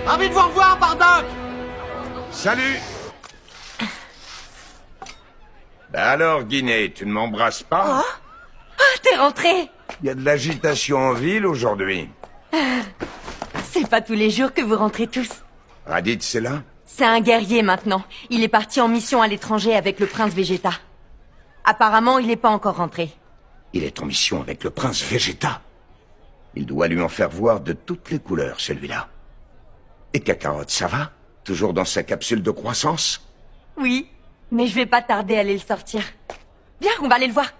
Ravi de vous revoir, Bardock! Salut! Bah alors, Guinée, tu ne m'embrasses pas? Oh, ah, t'es rentré! Il y a de l'agitation en ville aujourd'hui. C'est pas tous les jours que vous rentrez tous. Raditz, c'est là? C'est un guerrier maintenant. Il est parti en mission à l'étranger avec le prince Vegeta. Apparemment, il n'est pas encore rentré. Il est en mission avec le prince Vegeta. Il doit lui en faire voir de toutes les couleurs, celui-là. Et Kakarot, ça va? Toujours dans sa capsule de croissance? Oui, mais je vais pas tarder à aller le sortir. Viens, on va aller le voir.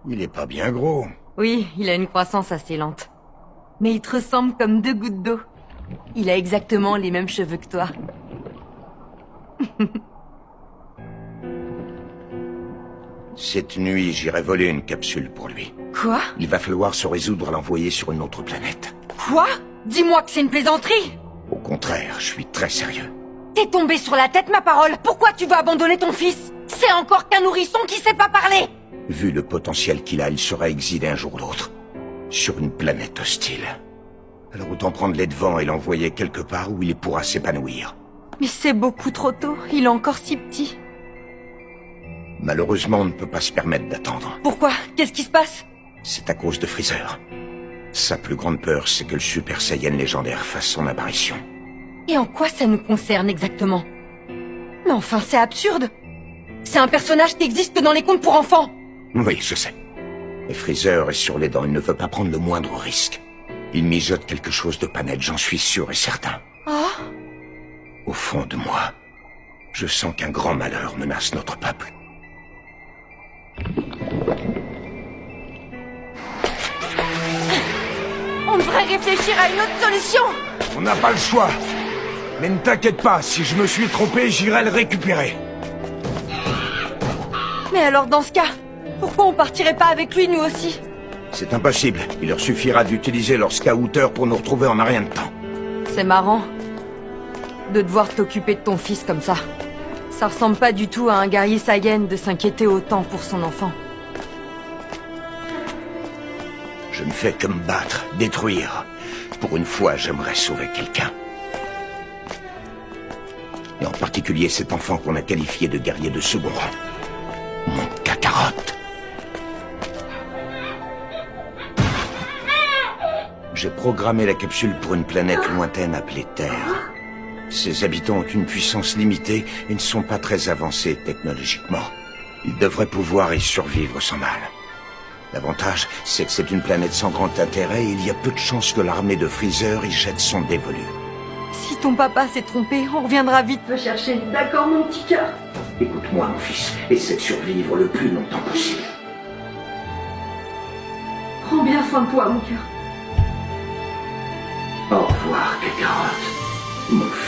Il est pas bien gros. Oui, il a une croissance assez lente. Mais il te ressemble comme deux gouttes d'eau. Il a exactement les mêmes cheveux que toi. Cette nuit, j'irai voler une capsule pour lui. Quoi? Il va falloir se résoudre à l'envoyer sur une autre planète. Quoi? Dis-moi que c'est une plaisanterie! Au contraire, je suis très sérieux. T'es tombé sur la tête, ma parole! Pourquoi tu veux abandonner ton fils? C'est encore qu'un nourrisson qui sait pas parler! Vu le potentiel qu'il a, il sera exilé un jour ou l'autre. Sur une planète hostile. Alors autant prendre les devants et l'envoyer quelque part où il pourra s'épanouir. Mais c'est beaucoup trop tôt, il est encore si petit. Malheureusement, on ne peut pas se permettre d'attendre. Pourquoi? Qu'est-ce qui se passe? C'est à cause de Freezer. Sa plus grande peur, c'est que le Super Saiyan légendaire fasse son apparition. Et en quoi ça nous concerne exactement? Mais enfin, c'est absurde! C'est un personnage qui existe que dans les contes pour enfants! Oui, je sais. Mais Freezer est sur les dents, il ne veut pas prendre le moindre risque. Il mijote quelque chose de pas net, j'en suis sûr et certain. Oh? Au fond de moi, je sens qu'un grand malheur menace notre peuple. On devrait réfléchir à une autre solution! On n'a pas le choix. Mais ne t'inquiète pas, si je me suis trompé, j'irai le récupérer. Mais alors dans ce cas, pourquoi on partirait pas avec lui nous aussi? C'est impossible. Il leur suffira d'utiliser leur scouter pour nous retrouver en un rien de temps. C'est marrant de devoir t'occuper de ton fils comme ça. Ça ressemble pas du tout à un guerrier Saiyan de s'inquiéter autant pour son enfant. Je ne fais que me battre, détruire. Pour une fois, j'aimerais sauver quelqu'un. Et en particulier cet enfant qu'on a qualifié de guerrier de second rang. Mon Kakarot. J'ai programmé la capsule pour une planète lointaine appelée Terre. Ses habitants ont une puissance limitée et ne sont pas très avancés technologiquement. Ils devraient pouvoir y survivre sans mal. L'avantage, c'est que c'est une planète sans grand intérêt et il y a peu de chances que l'armée de Freezer y jette son dévolu. Si ton papa s'est trompé, on reviendra vite le chercher. D'accord, mon petit cœur? Écoute-moi, mon fils, essaie de survivre le plus longtemps possible. Prends bien soin de toi, mon cœur. Au revoir, Kakarot, mon fils.